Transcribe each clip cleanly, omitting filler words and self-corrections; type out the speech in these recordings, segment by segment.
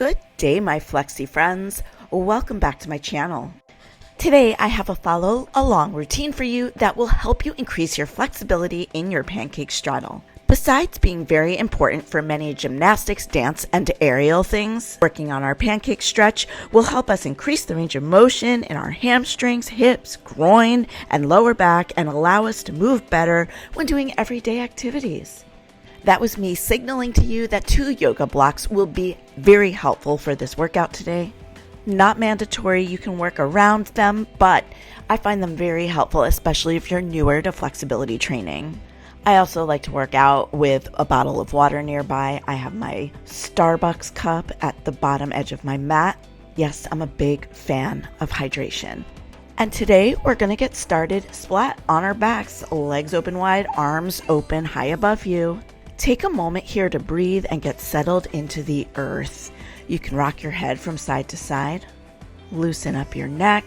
Good day, my flexi friends. Welcome back to my channel. Today, I have a follow along routine for you that will help you increase your flexibility in your pancake straddle. Besides being very important for many gymnastics, dance, and aerial things, working on our pancake stretch will help us increase the range of motion in our hamstrings, hips, groin, and lower back and allow us to move better when doing everyday activities. That was me signaling to you that 2 yoga blocks will be very helpful for this workout today. Not mandatory, you can work around them, but I find them very helpful, especially if you're newer to flexibility training. I also like to work out with a bottle of water nearby. I have my Starbucks cup at the bottom edge of my mat. Yes, I'm a big fan of hydration. And today we're going to get started splat on our backs, legs open wide, arms open high above you. Take a moment here to breathe and get settled into the earth. You can rock your head from side to side. Loosen up your neck.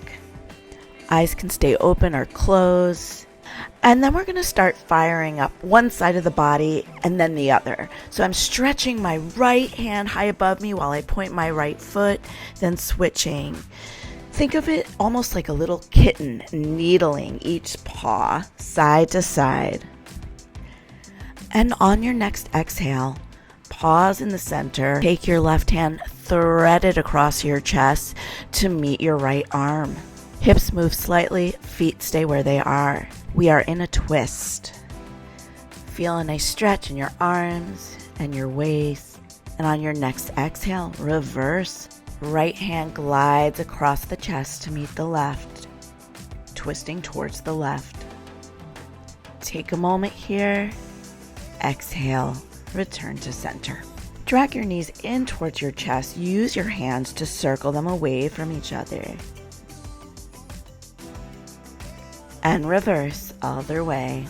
Eyes can stay open or closed. And then we're going to start firing up one side of the body and then the other. So I'm stretching my right hand high above me while I point my right foot, then switching. Think of it almost like a little kitten needling each paw side to side. And on your next exhale, pause in the center. Take your left hand, thread it across your chest to meet your right arm. Hips move slightly, feet stay where they are. We are in a twist. Feel a nice stretch in your arms and your waist. And on your next exhale, reverse. Right hand glides across the chest to meet the left, twisting towards the left. Take a moment here. Exhale, return to center. Drag your knees in towards your chest. Use your hands to circle them away from each other. And reverse, other way.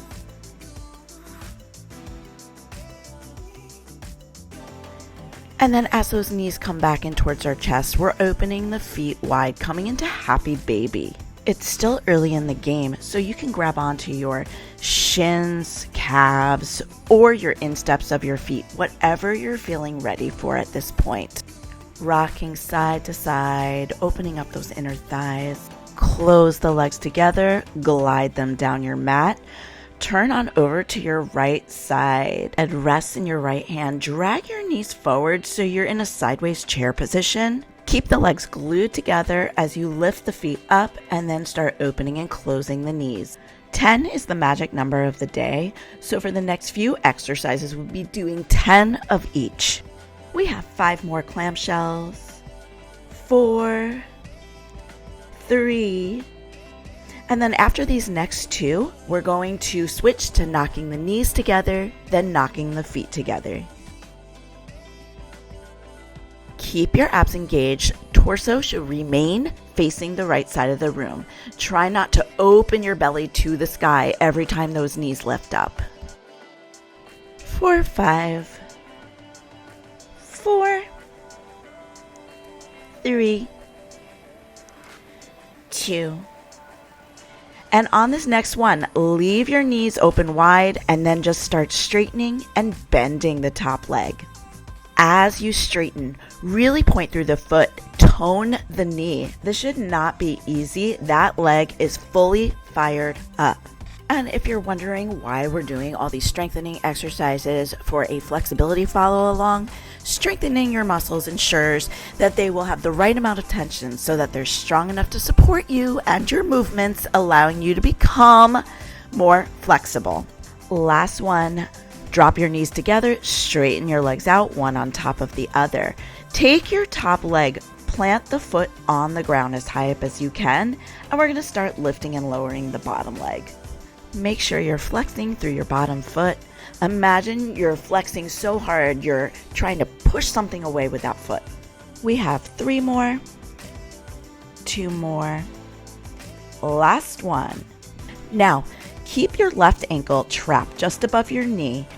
And then as those knees come back in towards our chest, we're opening the feet wide, coming into happy baby. It's still early in the game, so you can grab onto your shins, calves, or your insteps of your feet, whatever you're feeling ready for at this point. Rocking side to side, opening up those inner thighs. Close the legs together, glide them down your mat. Turn on over to your right side and rest in your right hand. Drag your knees forward so you're in a sideways chair position. Keep the legs glued together as you lift the feet up and then start opening and closing the knees. 10 is the magic number of the day, so for the next few exercises, we'll be doing 10 of each. We have 5 more clamshells, 4, 3, and then after these next 2, we're going to switch to knocking the knees together, then knocking the feet together. Keep your abs engaged. Torso should remain facing the right side of the room. Try not to open your belly to the sky every time those knees lift up. 4, 5, 4, 3, 2. And on this next one, leave your knees open wide and then just start straightening and bending the top leg. As you straighten, really point through the foot, tone the knee. This should not be easy. That leg is fully fired up. And if you're wondering why we're doing all these strengthening exercises for a flexibility follow along, strengthening your muscles ensures that they will have the right amount of tension so that they're strong enough to support you and your movements, allowing you to become more flexible. Last one. Drop your knees together, straighten your legs out, one on top of the other. Take your top leg, plant the foot on the ground as high up as you can, and we're going to start lifting and lowering the bottom leg. Make sure you're flexing through your bottom foot. Imagine you're flexing so hard you're trying to push something away with that foot. We have 3 more, 2 more, last one. Now, keep your left ankle trapped just above your knee.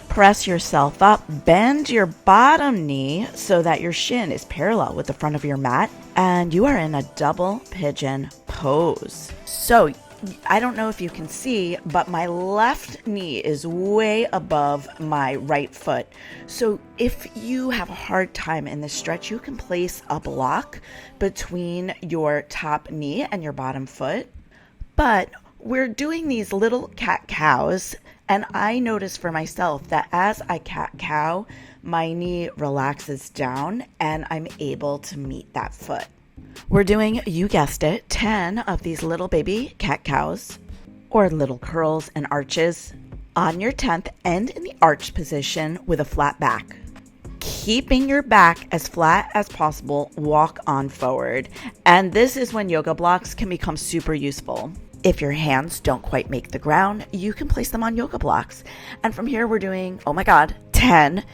Press yourself up, bend your bottom knee so that your shin is parallel with the front of your mat, and you are in a double pigeon pose. So I don't know if you can see, but my left knee is way above my right foot. So if you have a hard time in this stretch, you can place a block between your top knee and your bottom foot. But we're doing these little cat-cows, and I notice for myself that as I cat-cow, my knee relaxes down and I'm able to meet that foot. We're doing, you guessed it, 10 of these little baby cat-cows, or little curls and arches. On your 10th, end in the arch position with a flat back. Keeping your back as flat as possible, walk on forward. And this is when yoga blocks can become super useful. If your hands don't quite make the ground, you can place them on yoga blocks. And from here, we're doing, 10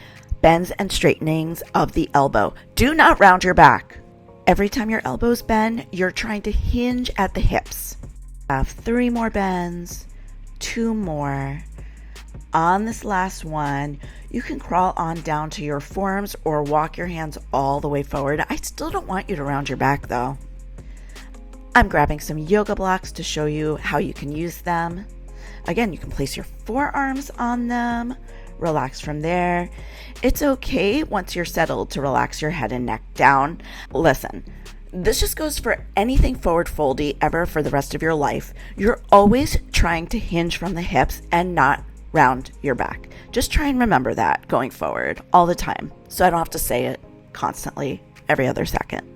bends and straightenings of the elbow. Do not round your back. Every time your elbows bend, you're trying to hinge at the hips. Have 3 more bends, 2 more. On this last one, you can crawl on down to your forearms or walk your hands all the way forward. I still don't want you to round your back though. I'm grabbing some yoga blocks to show you how you can use them. Again, you can place your forearms on them, relax from there. It's okay once you're settled to relax your head and neck down. Listen, this just goes for anything forward foldy ever for the rest of your life. You're always trying to hinge from the hips and not round your back. Just try and remember that going forward all the time, so I don't have to say it constantly every other second.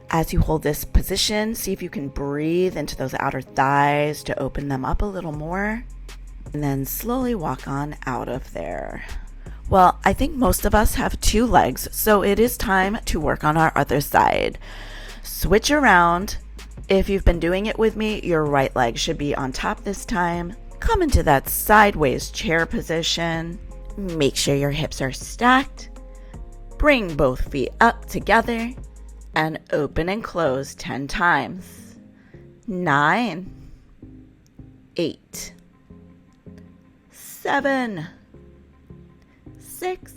As you hold this position, see if you can breathe into those outer thighs to open them up a little more, and then slowly walk on out of there. Well, I think most of us have 2 legs, so it is time to work on our other side. Switch around. If you've been doing it with me, your right leg should be on top this time. Come into that sideways chair position. Make sure your hips are stacked. Bring both feet up together and open and close 10 times. 9, 8, 7, 6,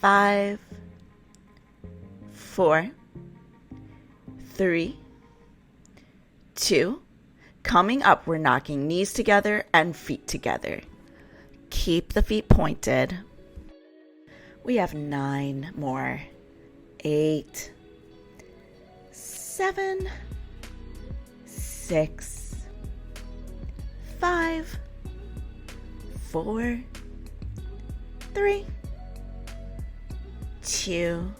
5, 4, 3, 2. Coming up, we're knocking knees together and feet together. Keep the feet pointed. We have 9 more. 8, 7, 6, 5, 4, 3, 2.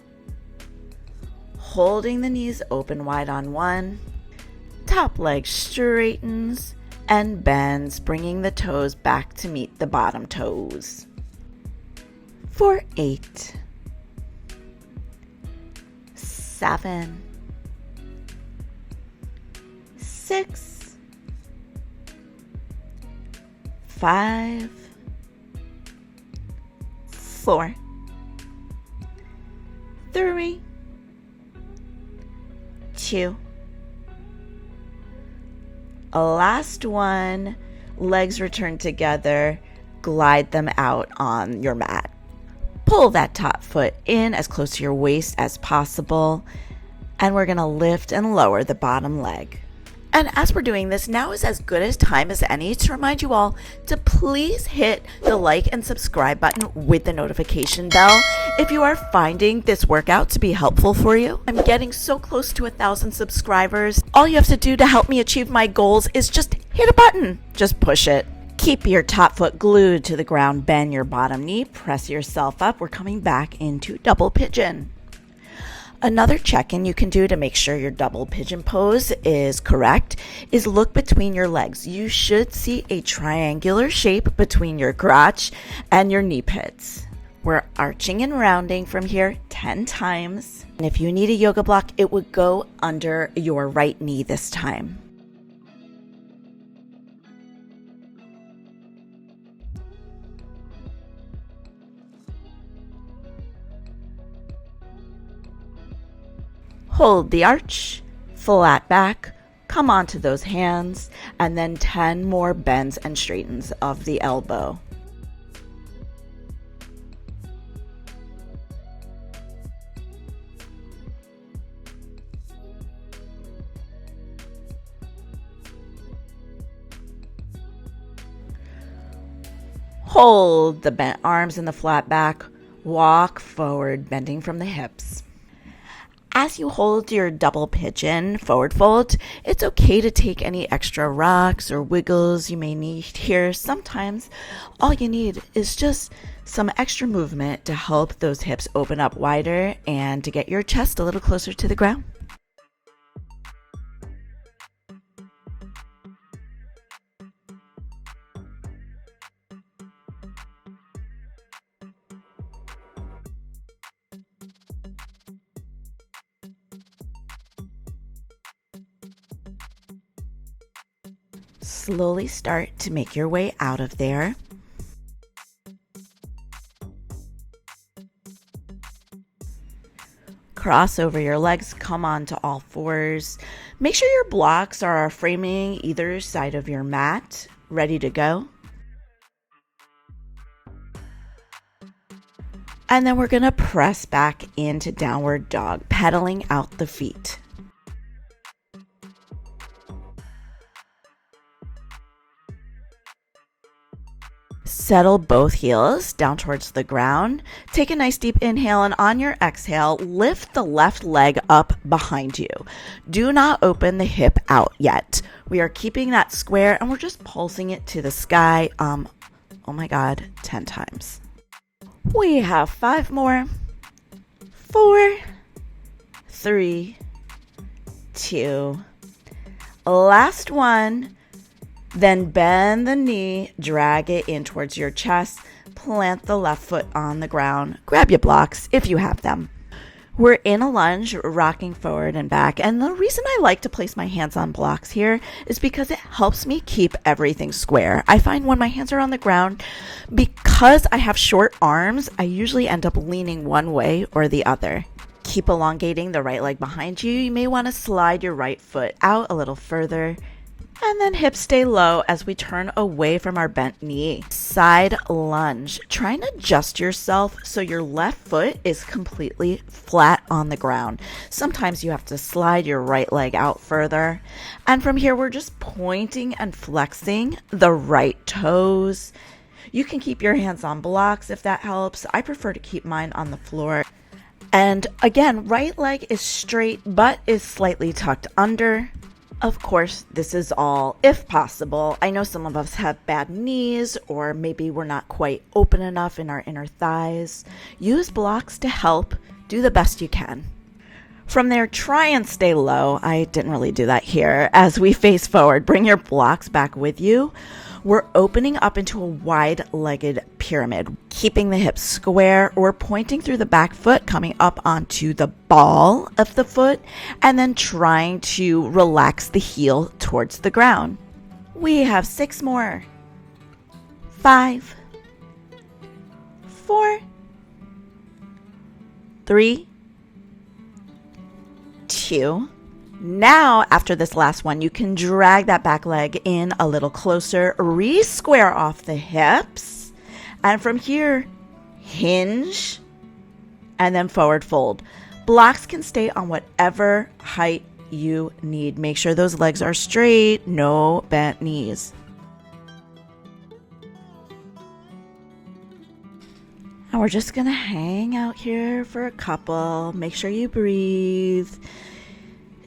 Holding the knees open wide on 1. Top leg straightens and bends, bringing the toes back to meet the bottom toes. For 8, 7, 6, 5, 4, 3, 2. Last one. Legs return together. Glide them out on your mat. Pull that top foot in as close to your waist as possible. And we're going to lift and lower the bottom leg. And as we're doing this, now is as good a time as any to remind you all to please hit the like and subscribe button with the notification bell if you are finding this workout to be helpful for you. I'm getting so close to 1,000 subscribers. All you have to do to help me achieve my goals is just hit a button. Just push it. Keep your top foot glued to the ground. Bend your bottom knee. Press yourself up. We're coming back into double pigeon. Another check-in you can do to make sure your double pigeon pose is correct is look between your legs. You should see a triangular shape between your crotch and your knee pits. We're arching and rounding from here 10 times. And if you need a yoga block, it would go under your right knee this time. Hold the arch, flat back, come onto those hands, and then 10 more bends and straightens of the elbow. Hold the bent arms in the flat back. Walk forward, bending from the hips. As you hold your double pigeon forward fold, it's okay to take any extra rocks or wiggles you may need here. Sometimes all you need is just some extra movement to help those hips open up wider and to get your chest a little closer to the ground. Slowly start to make your way out of there. Cross over your legs, come onto all fours. Make sure your blocks are framing either side of your mat, ready to go. And then we're going to press back into downward dog, pedaling out the feet. Settle both heels down towards the ground. Take a nice deep inhale, and on your exhale, lift the left leg up behind you. Do not open the hip out yet. We are keeping that square and we're just pulsing it to the sky. Oh my God, 10 times. We have 5 more. 4, 3, 2. Last one. Then bend the knee, drag it in towards your chest, plant the left foot on the ground, grab your blocks if you have them. We're in a lunge, rocking forward and back, and the reason I like to place my hands on blocks here is because it helps me keep everything square. I find when my hands are on the ground, because I have short arms, I usually end up leaning one way or the other. Keep elongating the right leg behind you. You may want to slide your right foot out a little further. And then hips stay low as we turn away from our bent knee. Side lunge. Try and adjust yourself so your left foot is completely flat on the ground. Sometimes you have to slide your right leg out further. And from here, we're just pointing and flexing the right toes. You can keep your hands on blocks if that helps. I prefer to keep mine on the floor. And again, right leg is straight, butt is slightly tucked under. Of course, this is all if possible. I know some of us have bad knees, or maybe we're not quite open enough in our inner thighs. Use blocks to help. Do the best you can. From there, try and stay low. I didn't really do that here. As we face forward, bring your blocks back with you. We're opening up into a wide-legged pyramid, keeping the hips square. We're pointing through the back foot, coming up onto the ball of the foot, and then trying to relax the heel towards the ground. We have 6 more. 5, 4, 3, 2. Now, after this last one, you can drag that back leg in a little closer, re-square off the hips, and from here, hinge, and then forward fold. Blocks can stay on whatever height you need. Make sure those legs are straight, no bent knees. And we're just gonna hang out here for a couple. Make sure you breathe.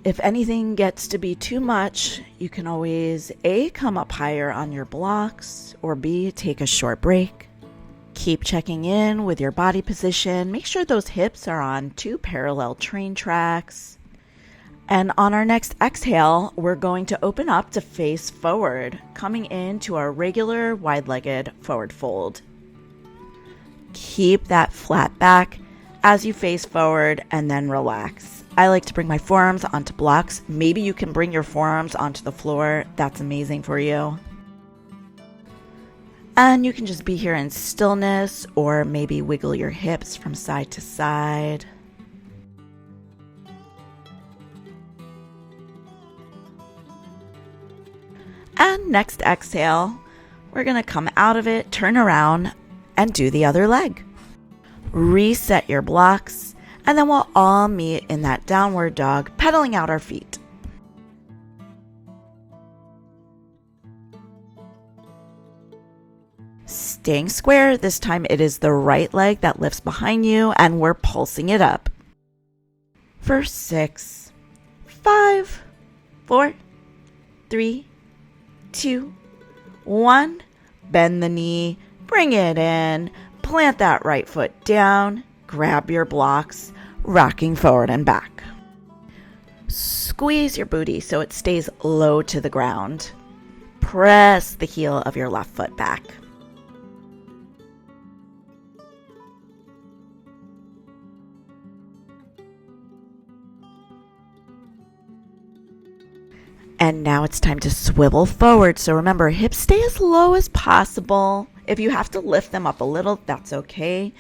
If anything gets to be too much, you can always A, come up higher on your blocks, or B, take a short break. Keep checking in with your body position. Make sure those hips are on 2 parallel train tracks. And on our next exhale, we're going to open up to face forward, coming into our regular wide-legged forward fold. Keep that flat back as you face forward and then relax. I like to bring my forearms onto blocks. Maybe you can bring your forearms onto the floor. That's amazing for you. And you can just be here in stillness, or maybe wiggle your hips from side to side. And next exhale, we're going to come out of it, turn around, and do the other leg. Reset your blocks. And then we'll all meet in that downward dog, pedaling out our feet. Staying square, this time it is the right leg that lifts behind you, and we're pulsing it up. For 6, 5, 4, 3, 2, 1. Bend the knee, bring it in, plant that right foot down, grab your blocks, rocking forward and back. Squeeze your booty so it stays low to the ground. Press the heel of your left foot back. And now it's time to swivel forward. So remember, hips stay as low as possible. If you have to lift them up a little, that's okay.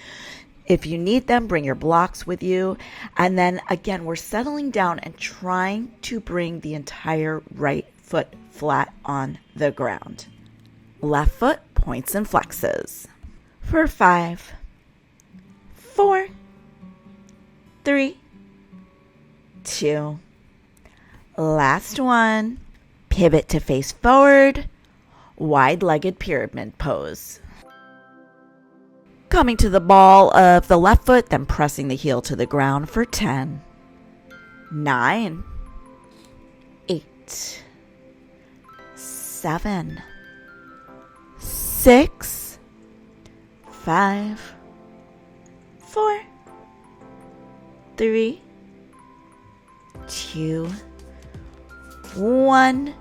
If you need them, bring your blocks with you. And then again, we're settling down and trying to bring the entire right foot flat on the ground. Left foot points and flexes. For 5, 4, 3, 2. Last one. Pivot to face forward. Wide-legged pyramid pose. Coming to the ball of the left foot, then pressing the heel to the ground for 10, 9, 8, 7, 6, 5, 4, 3, 2, 1.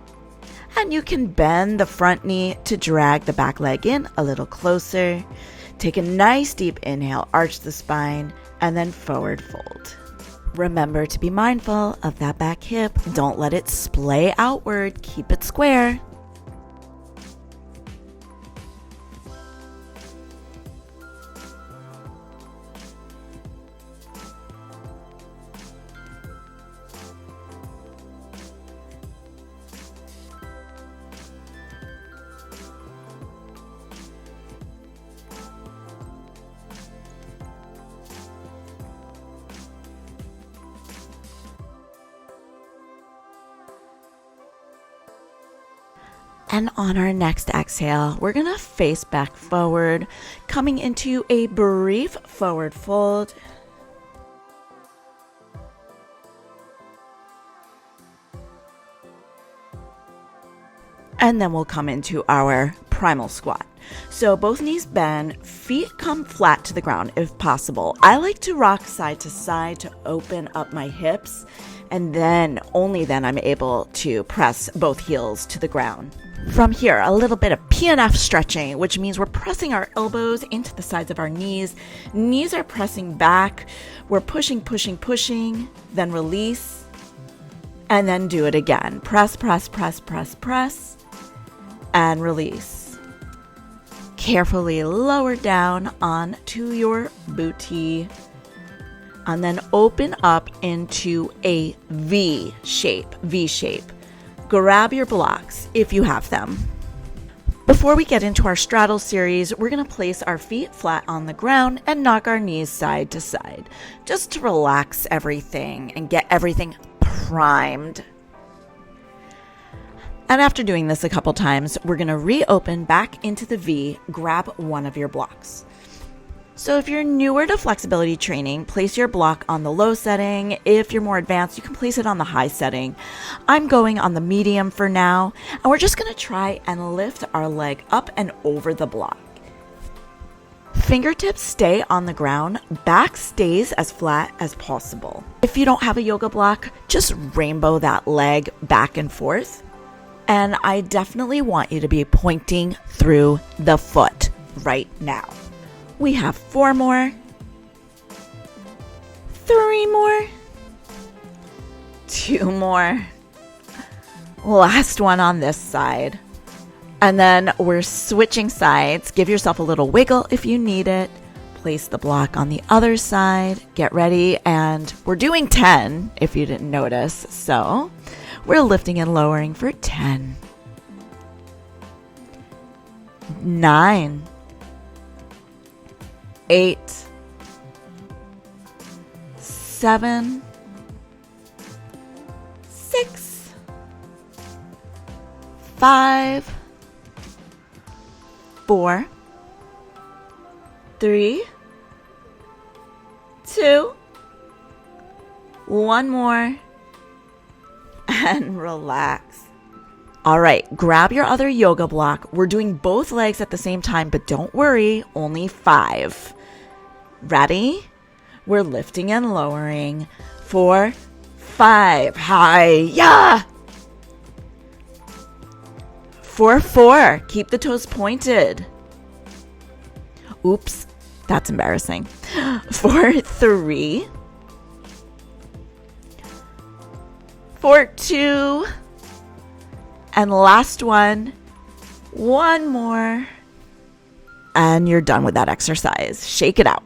And you can bend the front knee to drag the back leg in a little closer. Take a nice deep inhale, arch the spine, and then forward fold. Remember to be mindful of that back hip. Don't let it splay outward. Keep it square. And on our next exhale, we're going to face back forward, coming into a brief forward fold. And then we'll come into our primal squat. So both knees bend, feet come flat to the ground if possible. I like to rock side to side to open up my hips, and then only then I'm able to press both heels to the ground. From here, a little bit of PNF stretching, which means we're pressing our elbows into the sides of our knees. Knees are pressing back. We're pushing, pushing, pushing, then release, and then do it again. Press, press, press, press, press, and release. Carefully lower down onto your booty, and then open up into a V shape. Grab your blocks if you have them. Before we get into our straddle series, we're going to place our feet flat on the ground and knock our knees side to side, just to relax everything and get everything primed. And after doing this a couple times, we're going to reopen back into the V, grab one of your blocks. So if you're newer to flexibility training, place your block on the low setting. If you're more advanced, you can place it on the high setting. I'm going on the medium for now, and we're just going to try and lift our leg up and over the block. Fingertips stay on the ground, back stays as flat as possible. If you don't have a yoga block, just rainbow that leg back and forth. And I definitely want you to be pointing through the foot right now. We have 4 more, 3 more, 2 more, last one on this side. And then we're switching sides. Give yourself a little wiggle if you need it. Place the block on the other side. Get ready. And we're doing 10 if you didn't notice. So we're lifting and lowering for 10, 9, 8, 7, 6, 5, 4, 3, 2, 1 more, and relax. All right, grab your other yoga block. We're doing both legs at the same time, but don't worry, only 5. Ready? We're lifting and lowering for 5. Hi-ya! For 4, keep the toes pointed. Oops, that's embarrassing. For 3. For 2. And last one more, and you're done with that exercise. Shake it out.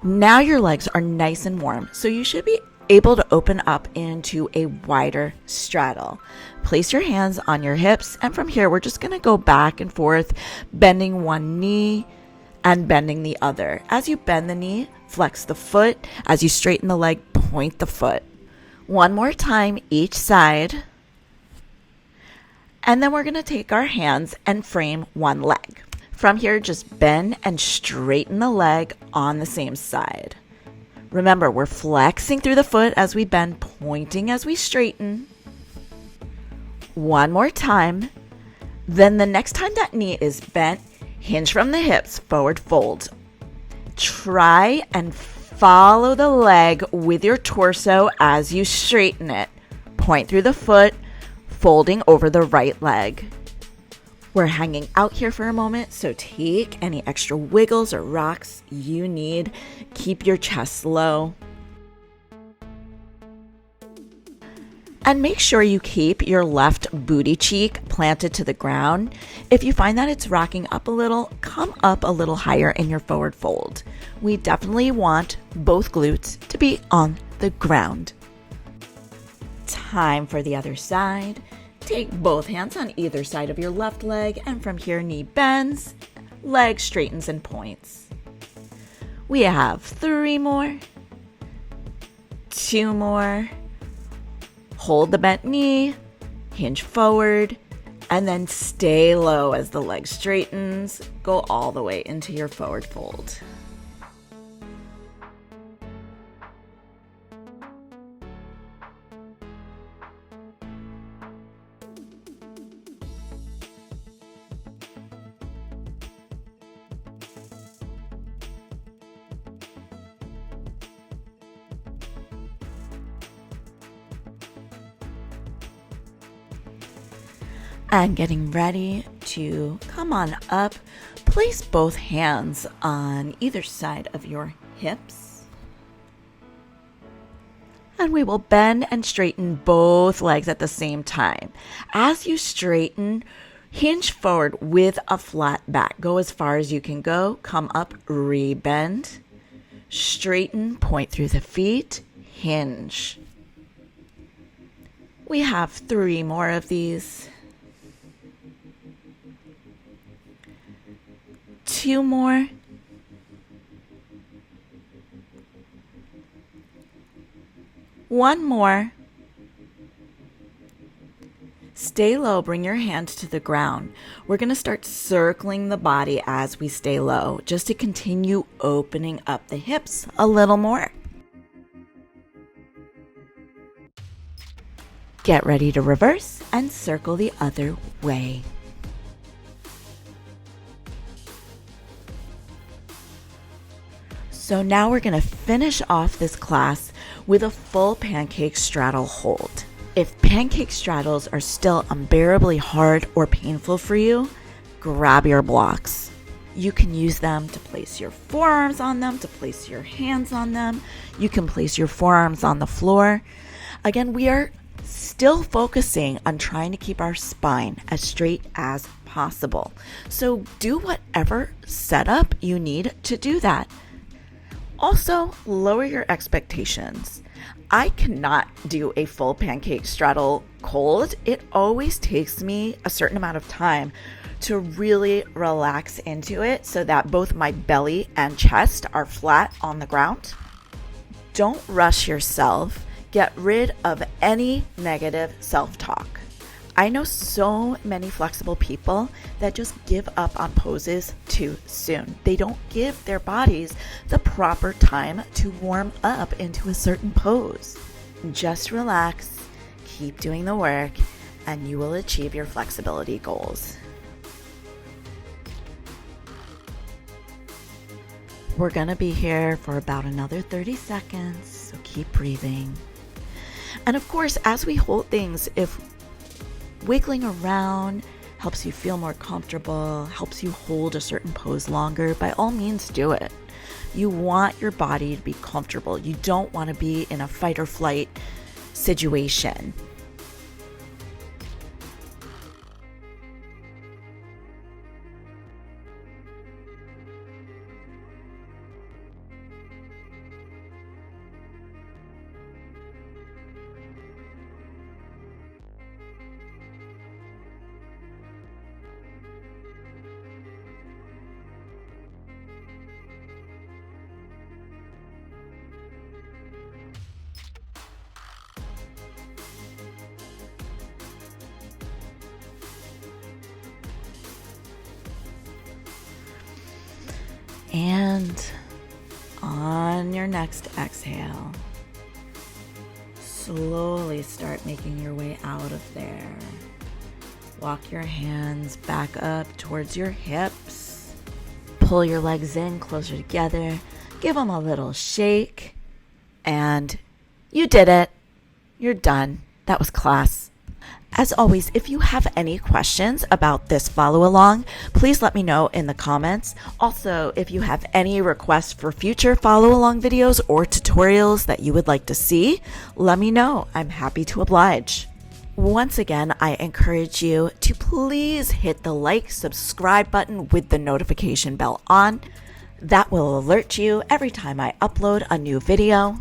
Now your legs are nice and warm, so you should be able to open up into a wider straddle. Place your hands on your hips, and from here, we're just gonna go back and forth, bending one knee and bending the other. As you bend the knee, flex the foot. As you straighten the leg, point the foot. One more time each side. And then we're going to take our hands and frame one leg. From here, just bend and straighten the leg on the same side. Remember, we're flexing through the foot as we bend, pointing as we straighten. One more time. Then the next time that knee is bent, hinge from the hips, forward fold. Try and follow the leg with your torso as you straighten it. Point through the foot, folding over the right leg. We're hanging out here for a moment, so take any extra wiggles or rocks you need. Keep your chest low. And make sure you keep your left booty cheek planted to the ground. If you find that it's rocking up a little, come up a little higher in your forward fold. We definitely want both glutes to be on the ground. Time for the other side. Take both hands on either side of your left leg, and from here, knee bends, leg straightens and points. We have 3 more, 2 more. Hold the bent knee, hinge forward, and then stay low as the leg straightens. Go all the way into your forward fold. And getting ready to come on up, place both hands on either side of your hips. And we will bend and straighten both legs at the same time. As you straighten, hinge forward with a flat back. Go as far as you can go. Come up, re-bend. Straighten, point through the feet, hinge. We have 3 more of these. 2 more. One more. Stay low, bring your hands to the ground. We're going to start circling the body as we stay low, just to continue opening up the hips a little more. Get ready to reverse and circle the other way. So now we're going to finish off this class with a full pancake straddle hold. If pancake straddles are still unbearably hard or painful for you, grab your blocks. You can use them to place your forearms on them, to place your hands on them. You can place your forearms on the floor. Again, we are still focusing on trying to keep our spine as straight as possible. So do whatever setup you need to do that. Also, lower your expectations. I cannot do a full pancake straddle cold. It always takes me a certain amount of time to really relax into it so that both my belly and chest are flat on the ground. Don't rush yourself. Get rid of any negative self-talk. I know so many flexible people that just give up on poses too soon. They don't give their bodies the proper time to warm up into a certain pose. Just relax, keep doing the work, and you will achieve your flexibility goals. We're gonna be here for about another 30 seconds, so keep breathing. And of course, as we hold things, if wiggling around helps you feel more comfortable, helps you hold a certain pose longer, by all means do it. You want your body to be comfortable. You don't want to be in a fight or flight situation. And on your next exhale, slowly start making your way out of there. Walk your hands back up towards your hips. Pull your legs in closer together. Give them a little shake. And you did it. You're done. That was class. As always, if you have any questions about this follow along, please let me know in the comments. Also, if you have any requests for future follow along videos or tutorials that you would like to see, let me know. I'm happy to oblige. Once again, I encourage you to please hit the like, subscribe button with the notification bell on. That will alert you every time I upload a new video.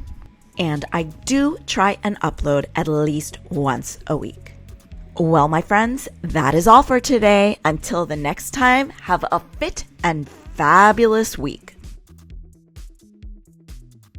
And I do try and upload at least once a week. Well, my friends, that is all for today. Until the next time, have a fit and fabulous week.